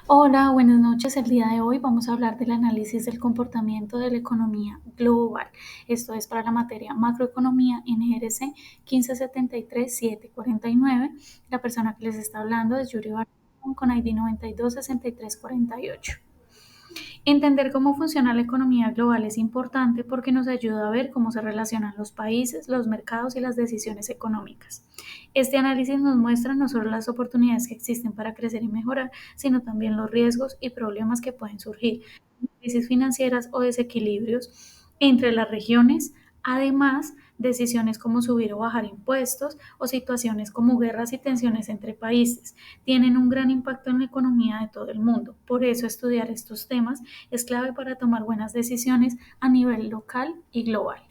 Hola, buenas noches. El día de hoy vamos a hablar del análisis del comportamiento de la economía global. Esto es para la materia macroeconomía NRC 1573749. La persona que les está hablando es Yuri Barón con ID 926348. Entender cómo funciona la economía global es importante porque nos ayuda a ver cómo se relacionan los países, los mercados y las decisiones económicas. Este análisis nos muestra no solo las oportunidades que existen para crecer y mejorar, sino también los riesgos y problemas que pueden surgir, crisis financieras o desequilibrios entre las regiones. Además, decisiones como subir o bajar impuestos o situaciones como guerras y tensiones entre países tienen un gran impacto en la economía de todo el mundo. Por eso, estudiar estos temas es clave para tomar buenas decisiones a nivel local y global.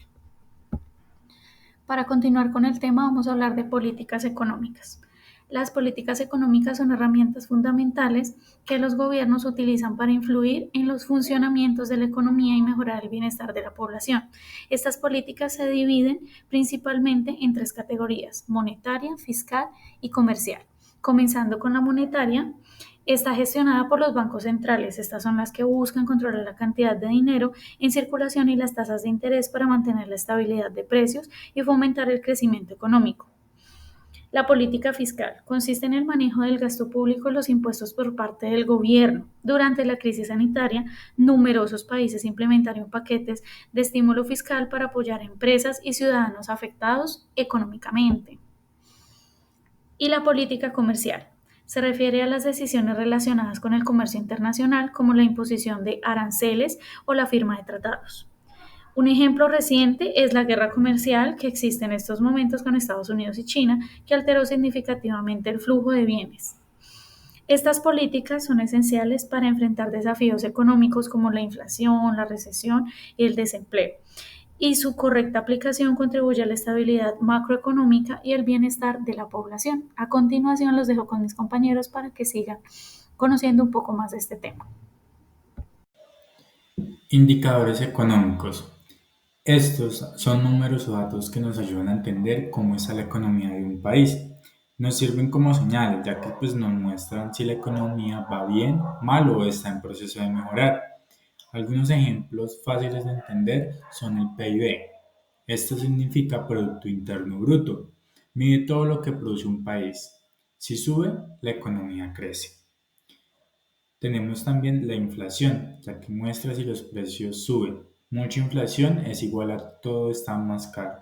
Para continuar con el tema, vamos a hablar de políticas económicas. Las políticas económicas son herramientas fundamentales que los gobiernos utilizan para influir en los funcionamientos de la economía y mejorar el bienestar de la población. Estas políticas se dividen principalmente en tres categorías: monetaria, fiscal y comercial. Comenzando con la monetaria, está gestionada por los bancos centrales. Estas son las que buscan controlar la cantidad de dinero en circulación y las tasas de interés para mantener la estabilidad de precios y fomentar el crecimiento económico. La política fiscal consiste en el manejo del gasto público y los impuestos por parte del gobierno. Durante la crisis sanitaria, numerosos países implementaron paquetes de estímulo fiscal para apoyar a empresas y ciudadanos afectados económicamente. Y la política comercial se refiere a las decisiones relacionadas con el comercio internacional, como la imposición de aranceles o la firma de tratados. Un ejemplo reciente es la guerra comercial que existe en estos momentos con Estados Unidos y China, que alteró significativamente el flujo de bienes. Estas políticas son esenciales para enfrentar desafíos económicos como la inflación, la recesión y el desempleo, y su correcta aplicación contribuye a la estabilidad macroeconómica y el bienestar de la población. A continuación los dejo con mis compañeros para que sigan conociendo un poco más de este tema. Indicadores económicos. Estos son números o datos que nos ayudan a entender cómo está la economía de un país. Nos sirven como señales, ya que nos muestran si la economía va bien, mal o está en proceso de mejorar. Algunos ejemplos fáciles de entender son el PIB. Esto significa Producto Interno Bruto. Mide todo lo que produce un país. Si sube, la economía crece. Tenemos también la inflación, ya que muestra si los precios suben. Mucha inflación es igual a todo está más caro.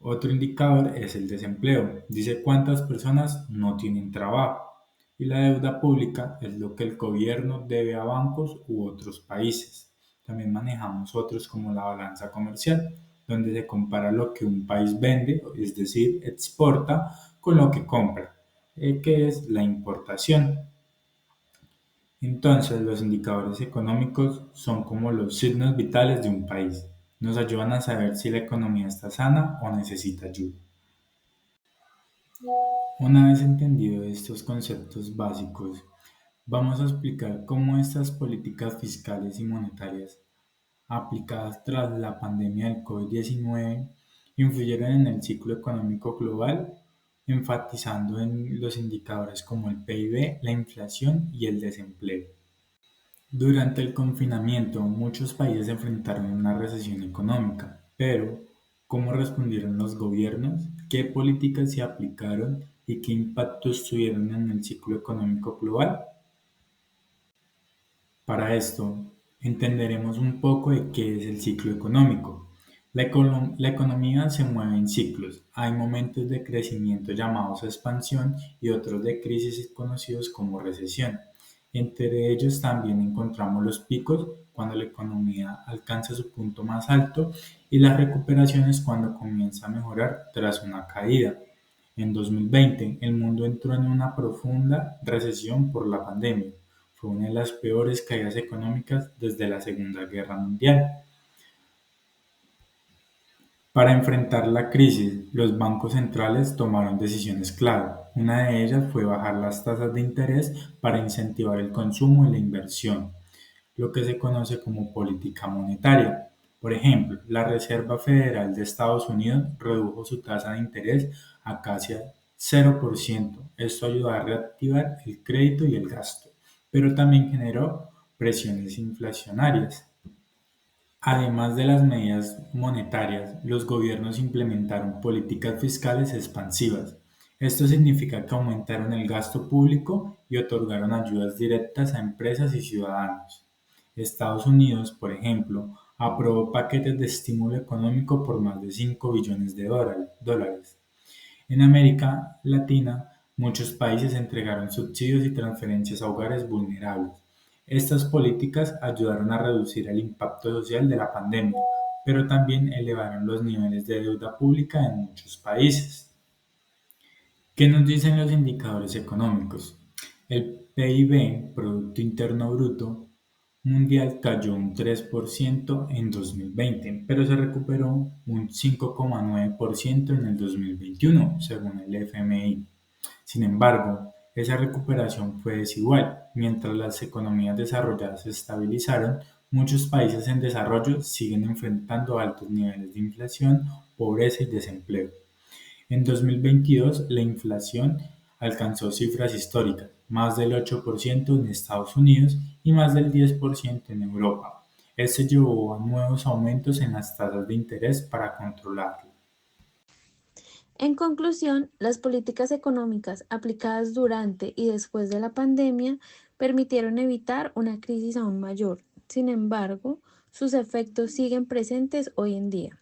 Otro indicador es el desempleo. Dice cuántas personas no tienen trabajo. Y la deuda pública es lo que el gobierno debe a bancos u otros países. También manejamos otros como la balanza comercial, donde se compara lo que un país vende, es decir, exporta, con lo que compra, que es la importación. Entonces, los indicadores económicos son como los signos vitales de un país. Nos ayudan a saber si la economía está sana o necesita ayuda. Una vez entendido estos conceptos básicos, vamos a explicar cómo estas políticas fiscales y monetarias aplicadas tras la pandemia del COVID-19 influyeron en el ciclo económico global, enfatizando en los indicadores como el PIB, la inflación y el desempleo. Durante el confinamiento, muchos países enfrentaron una recesión económica, pero ¿cómo respondieron los gobiernos? ¿Qué políticas se aplicaron y qué impactos tuvieron en el ciclo económico global? Para esto, entenderemos un poco de qué es el ciclo económico. La economía se mueve en ciclos. Hay momentos de crecimiento llamados expansión y otros de crisis conocidos como recesión. Entre ellos también encontramos los picos cuando la economía alcanza su punto más alto y las recuperaciones cuando comienza a mejorar tras una caída. En 2020, el mundo entró en una profunda recesión por la pandemia. Fue una de las peores caídas económicas desde la Segunda Guerra Mundial. Para enfrentar la crisis, los bancos centrales tomaron decisiones clave. Una de ellas fue bajar las tasas de interés para incentivar el consumo y la inversión, lo que se conoce como política monetaria. Por ejemplo, la Reserva Federal de Estados Unidos redujo su tasa de interés a casi 0%. Esto ayudó a reactivar el crédito y el gasto, pero también generó presiones inflacionarias. Además de las medidas monetarias, los gobiernos implementaron políticas fiscales expansivas. Esto significa que aumentaron el gasto público y otorgaron ayudas directas a empresas y ciudadanos. Estados Unidos, por ejemplo, aprobó paquetes de estímulo económico por más de 5 billones de dólares. En América Latina, muchos países entregaron subsidios y transferencias a hogares vulnerables. Estas políticas ayudaron a reducir el impacto social de la pandemia, pero también elevaron los niveles de deuda pública en muchos países. ¿Qué nos dicen los indicadores económicos? El PIB, Producto Interno Bruto, mundial cayó un 3% en 2020, pero se recuperó un 5,9% en el 2021, según el FMI. Sin embargo, esa recuperación fue desigual. Mientras las economías desarrolladas se estabilizaron, muchos países en desarrollo siguen enfrentando altos niveles de inflación, pobreza y desempleo. En 2022, la inflación alcanzó cifras históricas, más del 8% en Estados Unidos y más del 10% en Europa. Esto llevó a nuevos aumentos en las tasas de interés para controlarlo. En conclusión, las políticas económicas aplicadas durante y después de la pandemia permitieron evitar una crisis aún mayor. Sin embargo, sus efectos siguen presentes hoy en día.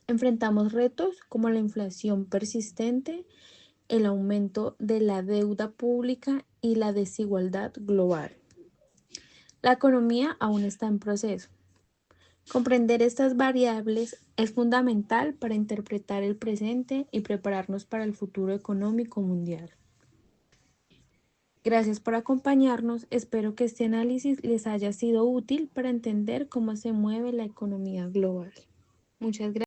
Enfrentamos retos como la inflación persistente, el aumento de la deuda pública y la desigualdad global. La economía aún está en proceso. Comprender estas variables es fundamental para interpretar el presente y prepararnos para el futuro económico mundial. Gracias por acompañarnos. Espero que este análisis les haya sido útil para entender cómo se mueve la economía global. Muchas gracias.